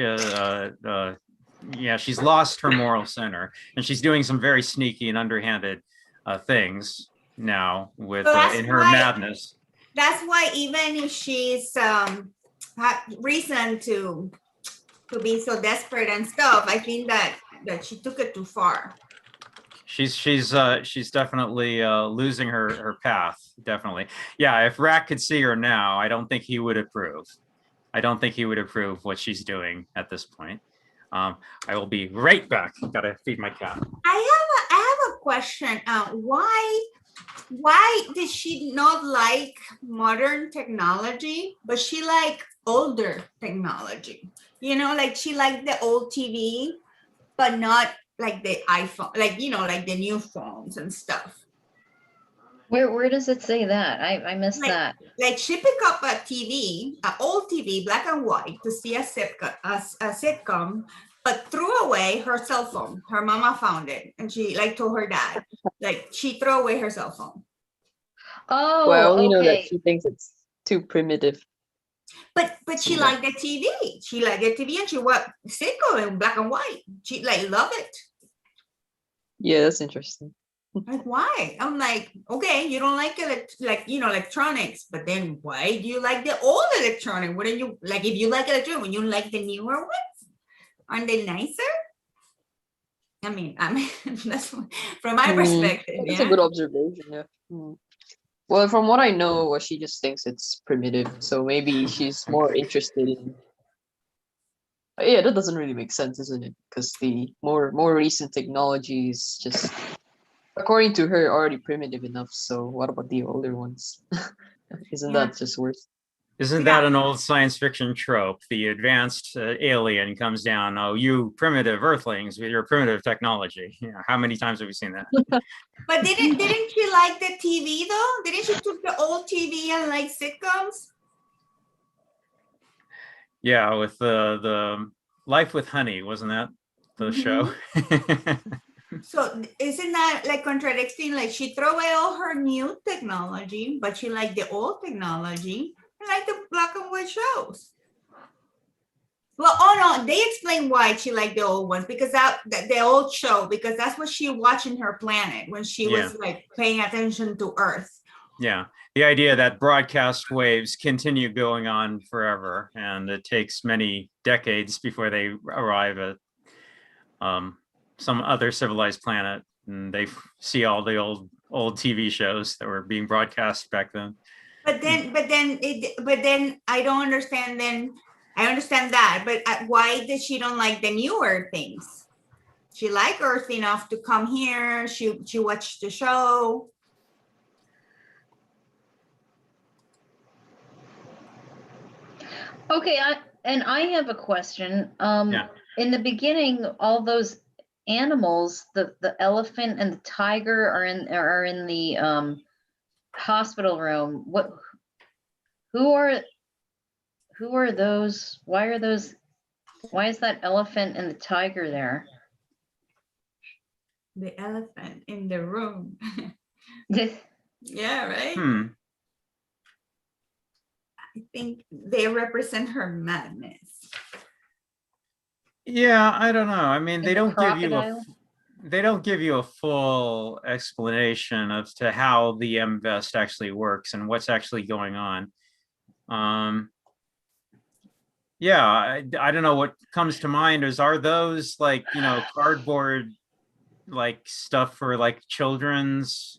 lost her moral center, and she's doing some very sneaky and underhanded things now with in her madness. That's why even if she's had reason to be so desperate and stuff, I think that she took it too far. She's definitely losing her path. Definitely. Yeah, if Rack could see her now, I don't think he would approve. I don't think he would approve what she's doing at this point. I will be right back. Gotta feed my cat. I have a question. Why did she not like modern technology, but she like older technology? You know, like she liked the old TV, but not like the iPhone, like, you know, like the new phones and stuff. Where does it say that? I missed that. Like she picked up a TV, an old TV, black and white, to see a sitcom, but threw away her cell phone. Her mama found it, and she like told her dad, like she threw away her cell phone. Oh, well, you know that okay. she thinks it's too primitive. But she liked the TV. She liked the TV, and she watched sitcom in black and white. She like loved it. Yeah, that's interesting. Like, why? I'm like, okay, you don't like it, like, you know, electronics, but then why do you like the old electronic? Wouldn't you like, if you like electronic, when you like the newer ones? Aren't they nicer? I mean, that's from my perspective. That's a good observation. Yeah. Well, from what I know, she just thinks it's primitive. So maybe she's more interested in. Yeah, that doesn't really make sense, isn't it? Because the more recent technology is just, according to her, already primitive enough. So what about the older ones? Isn't that just worse? Isn't that an old science fiction trope? The advanced alien comes down. Oh, you primitive Earthlings with your primitive technology. You know, how many times have we seen that? But didn't she like the TV though? Didn't she took the old TV and like sitcoms? Yeah, with the Life with Honey, wasn't that the show? So isn't that like contradicting? Like she throw away all her new technology, but she liked the old technology and like the black and white shows. Well, oh no, they explain why she liked the old ones because the old show, because that's what she watched in her planet when she was like paying attention to Earth. Yeah, the idea that broadcast waves continue going on forever, and it takes many decades before they arrive at some other civilized planet, and they see all the old TV shows that were being broadcast back then. But then I don't understand. Then I understand that, but why did she don't like the newer things? She liked Earth enough to come here. She watched the show. Okay, I have a question. Yeah. In the beginning, all those animals, the elephant and the tiger are in the hospital room. Who are those? Why is that elephant and the tiger there? The elephant in the room. Yeah, right. I think they represent her madness. Yeah, I don't know. I mean, And they the don't give you a crocodile? full explanation as to how the MVest actually works and what's actually going on. Yeah, I don't know what comes to mind are those like, you know, cardboard like stuff for like children's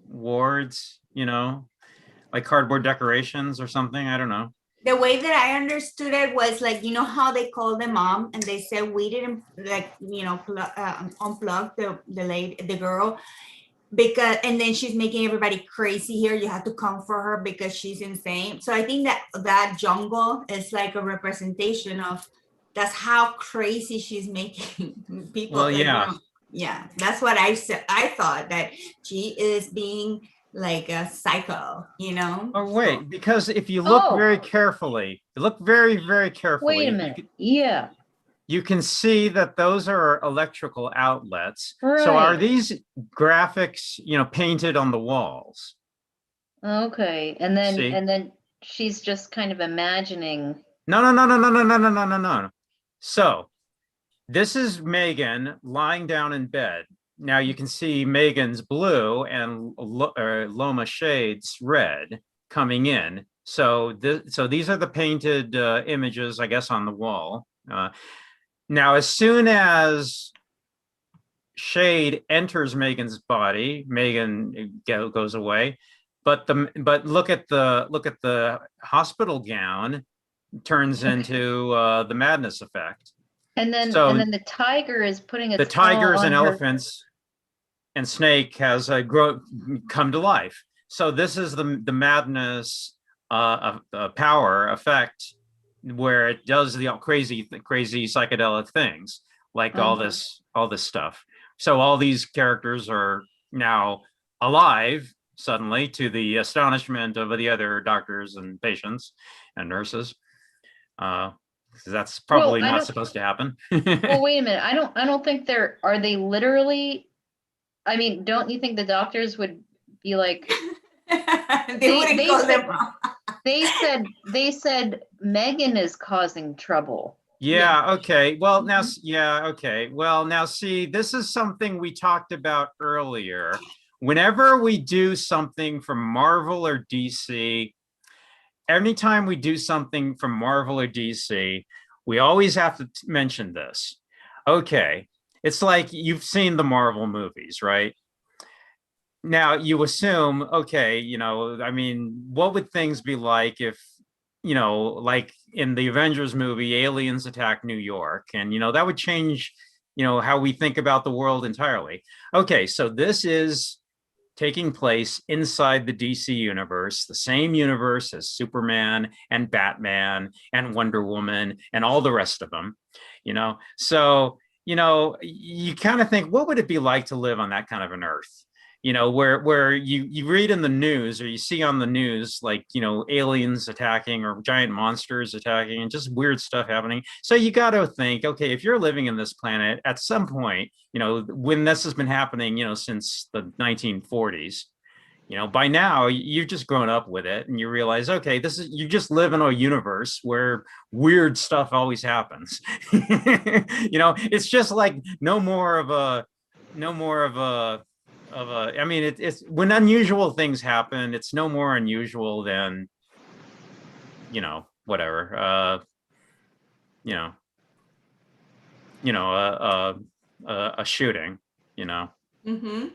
wards, you know, like cardboard decorations or something. I don't know. The way that I understood it was like, you know how they called the mom and they said we didn't like, you know, unplug the girl because, and then she's making everybody crazy here. You have to come for her because she's insane. So I think that jungle is like a representation of that's how crazy she's making people. Well, yeah. You know, yeah, that's what I said. I thought that she is being like a psycho, you know. Oh wait, because if you look very carefully, very carefully. Wait a minute. Yeah. You can see that those are electrical outlets. Right. So are these graphics, you know, painted on the walls? Okay, and then she's just kind of imagining. No. So this is Megan lying down in bed. Now you can see Megan's blue and Loma Shade's red coming in. So these are the painted images, I guess, on the wall. Now, as soon as Shade enters Megan's body, Megan goes away. But look at the hospital gown turns into the madness effect. And then the tiger is putting its the tigers and her... elephants and Snake has come to life. So this is the madness power effect where it does the crazy psychedelic things like all this stuff. So all these characters are now alive suddenly to the astonishment of the other doctors and patients and nurses. That's probably not supposed to happen. Well, wait a minute. I don't think are they literally, I mean, don't you think the doctors would be like, they said Megan is causing trouble. Yeah. Okay. Well, now, okay. Well, now see, this is something we talked about earlier. Whenever we do something from Marvel or DC, anytime we do something from Marvel or DC, we always have to mention this. Okay. It's like you've seen the Marvel movies, right? Now you assume, okay, you know, I mean, what would things be like if, you know, like in the Avengers movie, aliens attack New York, and, you know, that would change, you know, how we think about the world entirely. Okay, so this is taking place inside the DC universe, the same universe as Superman and Batman and Wonder Woman and all the rest of them, you know? So, you know, you kind of think, what would it be like to live on that kind of an Earth? You know, where you read in the news or you see on the news, like, you know, aliens attacking or giant monsters attacking and just weird stuff happening. So you got to think, okay, if you're living in this planet at some point, you know, when this has been happening, you know, since the 1940s, you know, by now you've just grown up with it and you realize, okay, this is, you just live in a universe where weird stuff always happens. You know, it's just like no more of a, I mean, it's when unusual things happen, it's no more unusual than, you know, whatever, you know, a shooting, you know,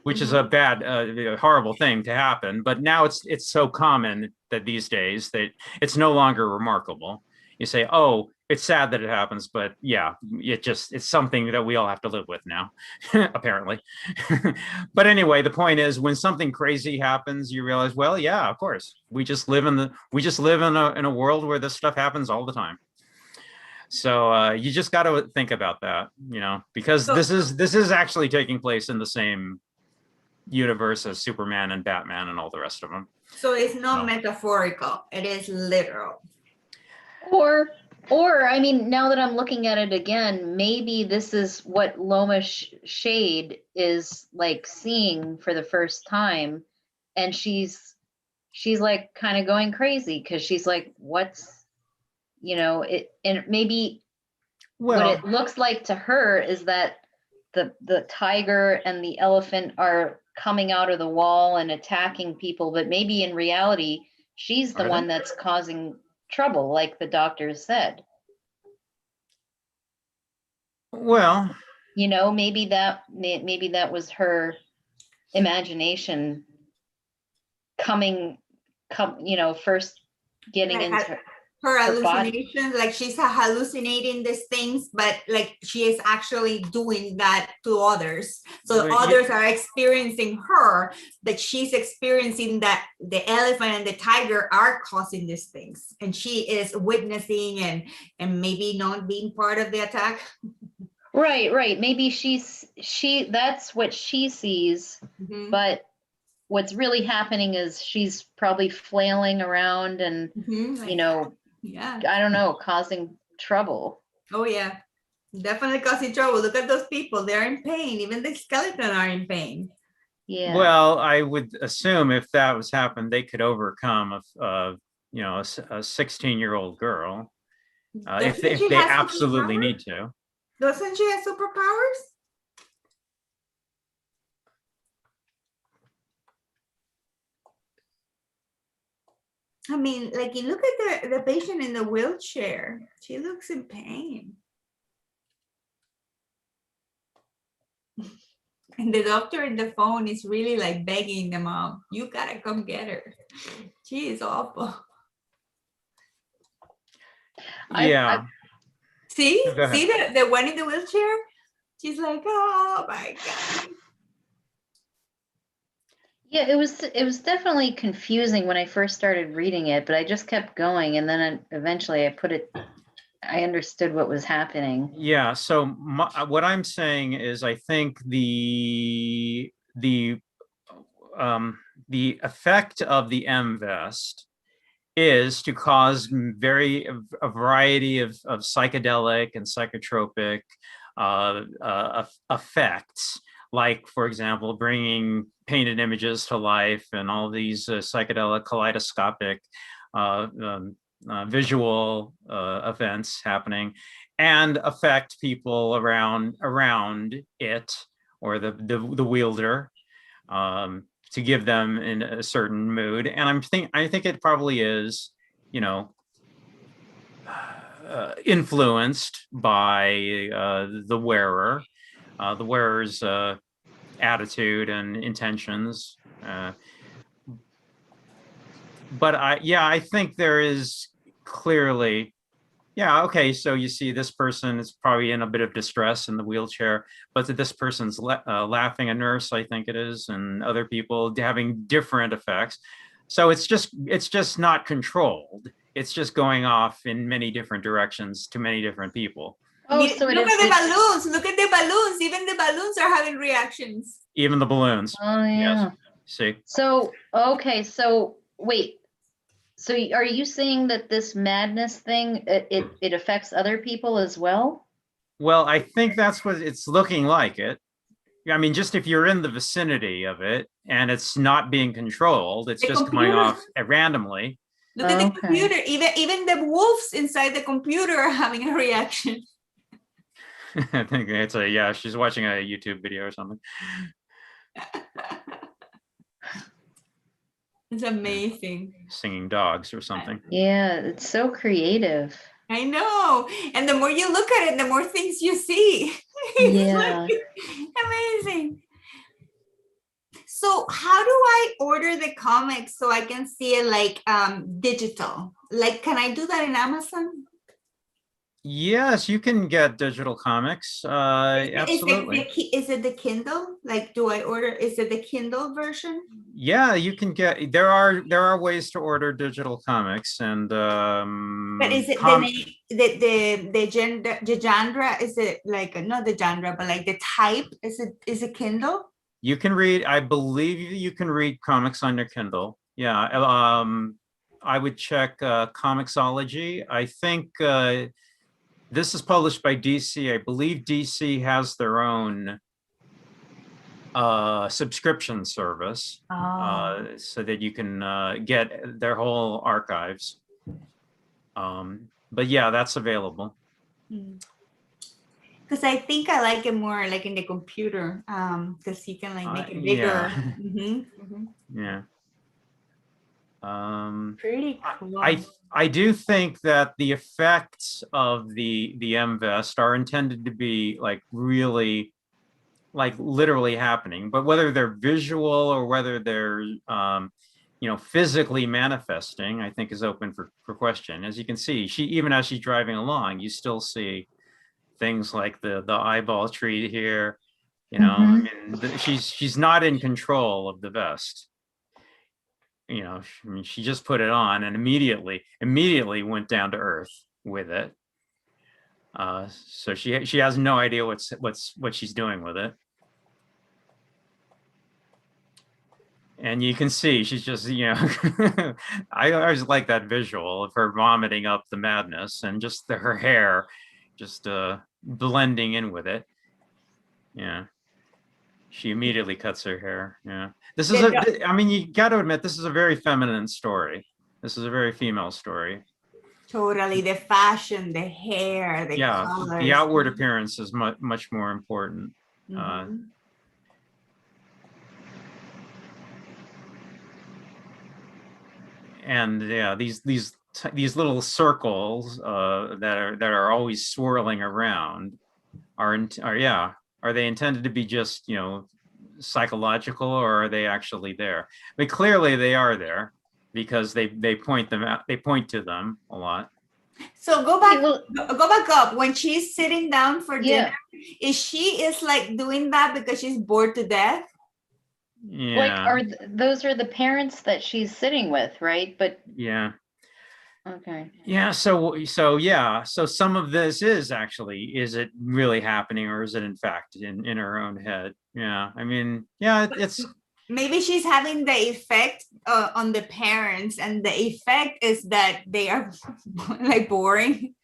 which is a bad, horrible thing to happen. But now it's so common that these days that it's no longer remarkable. You say, oh, it's sad that it happens, but yeah, it's something that we all have to live with now, apparently. But anyway, the point is, when something crazy happens, you realize, well, yeah, of course, we just live in a world where this stuff happens all the time. So you just got to think about that, you know, because this is actually taking place in the same universe as Superman and Batman and all the rest of them. So it's not No. metaphorical, it is literal. Or I mean, now that I'm looking at it again, maybe this is what Loma Shade is like seeing for the first time, and she's like kind of going crazy because she's like, what's, you know, it, and maybe what it looks like to her is that the tiger and the elephant are coming out of the wall and attacking people, but maybe in reality she's the one that's causing trouble, like the doctors said. Well, you know, maybe that was her imagination you know, first getting Like into her her body. hallucinations, like she's hallucinating these things, but like she is actually doing that to others. So Well, others are experiencing her, that she's experiencing that the elephant and the tiger are causing these things, and she is witnessing and maybe not being part of the attack. Right. Maybe that's what she sees, but what's really happening is she's probably flailing around and, you know, yeah, I don't know, causing trouble. Oh yeah, definitely causing trouble. Look at those people, they're in pain. Even the skeleton are in pain. Yeah. Well, I would assume if that was happened, they could overcome you know, a 16-year-old girl if they absolutely need to. Doesn't she have superpowers? I mean, like, you look at the patient in the wheelchair. She looks in pain. And the doctor in the phone is really like begging the mom, you gotta come get her. She is awful. Yeah. See the one in the wheelchair? She's like, oh my God. Yeah, it was definitely confusing when I first started reading it, but I just kept going, and then eventually I understood what was happening. Yeah. So what I'm saying is, I think the effect of the M-Vest is to cause a variety of psychedelic and psychotropic effects, like, for example, bringing painted images to life and all these psychedelic kaleidoscopic visual events happening, and affect people around it or the wielder, to give them in a certain mood. And I think it probably is, you know, influenced by the wearer's attitude and intentions. But I think there is clearly Yeah, okay, so you see this person is probably in a bit of distress in the wheelchair, but this person's laughing, a nurse, I think it is, and other people having different effects. So it's just not controlled. It's just going off in many different directions to many different people. Oh, so it Look is. at the balloons. Look at the balloons. Even the balloons are having reactions. Even the balloons. Oh, yeah. Yes. See? So, okay, so wait. So are you saying that this madness thing, it affects other people as well? Well, I think that's what it's looking like it. I mean, just if you're in the vicinity of it and it's not being controlled, it's The just going computer. off randomly. Look at the Okay. computer. Even the wolves inside the computer are having a reaction. I think it's yeah, she's watching a YouTube video or something. It's amazing. Singing dogs or something. Yeah, it's so creative. I know. And the more you look at it, the more things you see. Yeah. Amazing. So how do I order the comics so I can see it like digital? Like, can I do that in Amazon? Yes, you can get digital comics. Absolutely. Is it the Kindle? Like, do I order? Is it the Kindle version? Yeah, you can get. There are ways to order digital comics, and But is it the genre? Is it like not the genre, but like the type? Is it Kindle? You can read. I believe you can read comics on your Kindle. Yeah. I would check Comixology. I think this is published by DC. I believe DC has their own subscription service so that you can get their whole archives. But yeah, that's available. Because I think I like it more like in the computer because you can like make it bigger. Yeah. Pretty cool. I do think that the effects of the MVest are intended to be like really like literally happening, but whether they're visual or whether they're physically manifesting, I think is open for question. As you can see, even as she's driving along, you still see things like the eyeball tree here. I mean, she's not in control of the vest. I mean, she just put it on and immediately went down to earth with it. So she has no idea what she's doing with it. And you can see she's just, I always like that visual of her vomiting up the madness and just her hair just blending in with it. Yeah. She immediately cuts her hair. Yeah. This is I mean, you got to admit, this is a very feminine story. This is a very female story. Totally. The fashion, the hair, the colors. The outward appearance is much more important. And yeah, these little circles that are always swirling around are they intended to be just psychological, or are they actually there? But clearly they are there because they point them out. They point to them a lot. So go back up. When she's sitting down for dinner, she is like doing that because she's bored to death? Yeah. Like those are the parents that she's sitting with, right? But yeah. Okay. Yeah. So some of this is it really happening, or is it in fact in her own head? Yeah. I mean, yeah, it's maybe she's having the effect on the parents, and the effect is that they are like boring.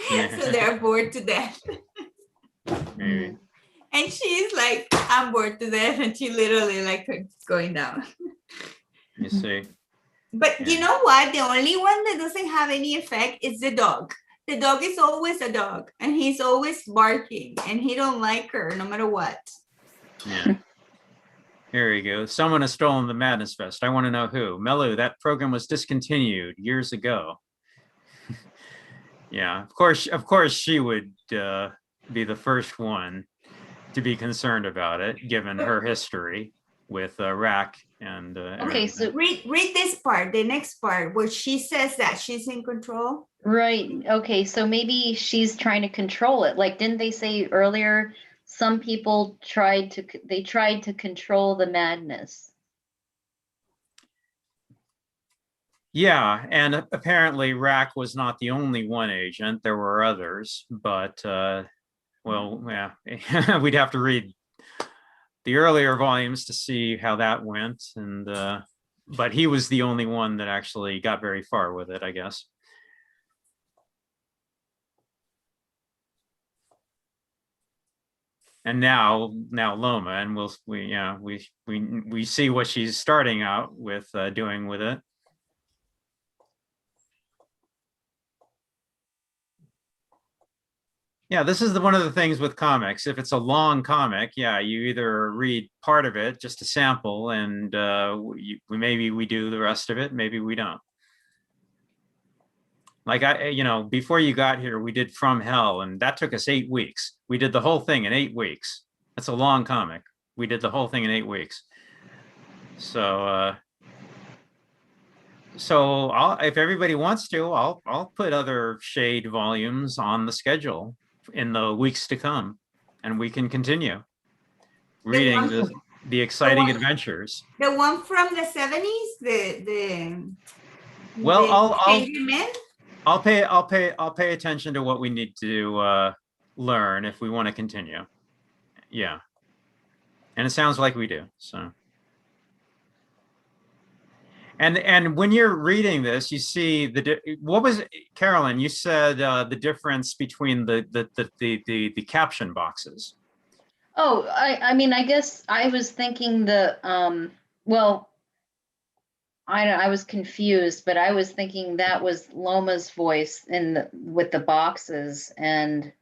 So they're bored to death. Maybe. And she's like, I'm bored to death, and she literally like going down. You see. But you know what? The only one that doesn't have any effect is the dog. The dog is always a dog, and he's always barking, and he don't like her no matter what. Yeah. Here you go. Someone has stolen the Madness Fest. I want to know who. Melu, that program was discontinued years ago. Yeah, of course she would be the first one to be concerned about it, given her history with Rack and Okay, so Read this part, the next part, where she says that she's in control. right. Okay, so maybe she's trying to control it. Like, didn't they say earlier some people tried to control the madness? Yeah, and apparently Rack was not the only one agent. There were others, but well, yeah, we'd have to read the earlier volumes to see how that went. And but he was the only one that actually got very far with it, I guess. And now Loma, and we see what she's starting out with doing with it. Yeah, this is one of the things with comics. If it's a long comic, yeah, you either read part of it just to sample, and maybe we do the rest of it, maybe we don't. Like before you got here, we did From Hell, and that took us 8 weeks. We did the whole thing in 8 weeks. That's a long comic. We did the whole thing in 8 weeks. So, if everybody wants to, I'll put other Shade volumes on the schedule in the weeks to come, and we can continue reading the exciting adventures. The one from the 70s, Well, I'll I'll pay attention to what we need to learn if we want to continue. Yeah, and it sounds like we do. So, and when you're reading this, you see what was it, Carolyn? You said the difference between the caption boxes. Oh, I mean, I guess I was thinking well, I was confused, but I was thinking that was Loma's voice with the boxes, and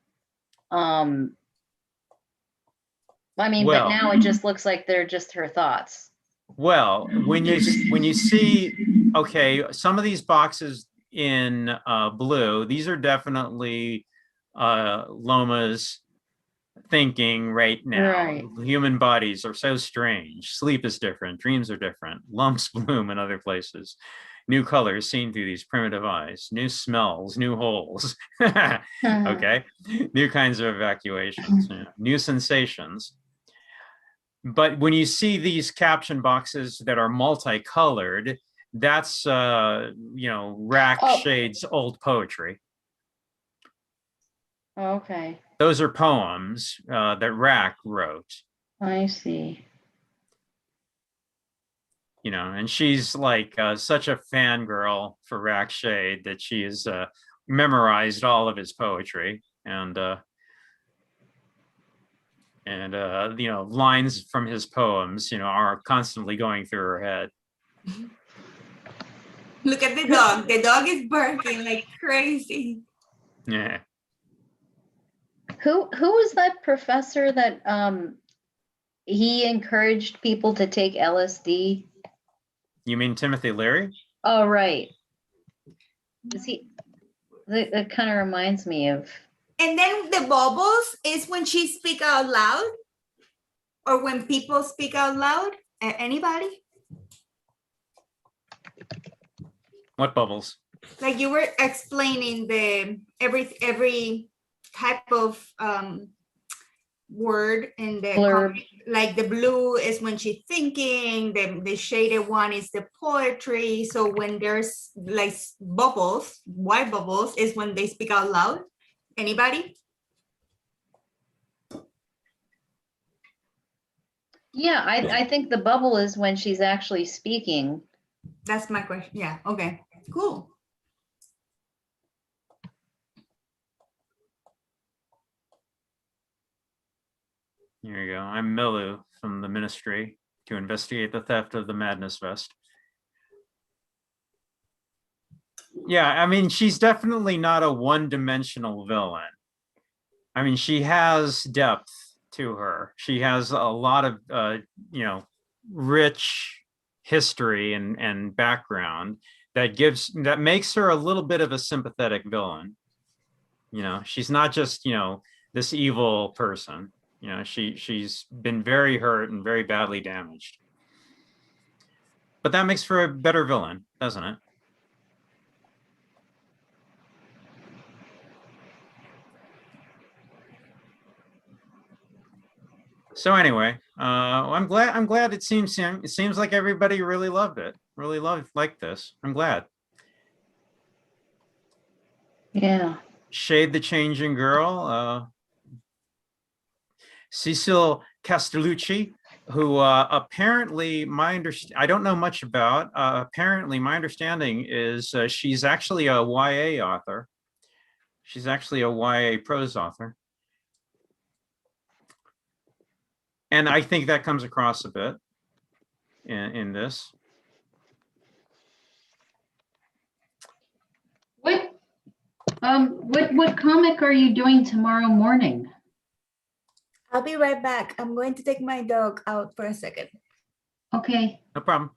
I mean, Well, but now it just looks like they're just her thoughts. Well, when you see, okay, some of these boxes in blue, these are definitely Loma's thinking right now. Right. Human bodies are so strange. Sleep is different. Dreams are different. Lumps bloom in other places. New colors seen through these primitive eyes. New smells, new holes. Okay. New kinds of evacuations. Yeah. New sensations. But when you see these caption boxes that are multicolored, that's Rack Shade's old poetry. Okay. Those are poems that Rack wrote. I see. And she's like such a fangirl for Rack Shade that she has memorized all of his poetry, and lines from his poems, are constantly going through her head. Look at the dog. The dog is barking like crazy. Yeah. Who was that professor that he encouraged people to take LSD? You mean Timothy Leary? Oh, right. That kind of reminds me of. And then the bubbles is when she speak out loud, or when people speak out loud. Anybody? What bubbles? Like you were explaining every type of word in the comic. Like the blue is when she's thinking, the shaded one is the poetry. So when there's like bubbles, white bubbles, is when they speak out loud. Anybody? Yeah, I think the bubble is when she's actually speaking. That's my question. Yeah. Okay. Cool. Here you go. I'm Milu from the Ministry to investigate the theft of the Madness Vest. Yeah, I mean, she's definitely not a one-dimensional villain. I mean, she has depth to her. She has a lot of, rich history and background that makes her a little bit of a sympathetic villain. She's not just, this evil person. She's been very hurt and very badly damaged. But that makes for a better villain, doesn't it? So anyway, I'm glad it seems like everybody really loved it. Really liked this. I'm glad. Yeah. Shade the Changing Girl, Cecile Castellucci, who apparently I don't know much about. Apparently, my understanding is she's actually a YA author. She's actually a YA prose author. And I think that comes across a bit in this. What comic are you doing tomorrow morning? I'll be right back. I'm going to take my dog out for a second. Okay. No problem.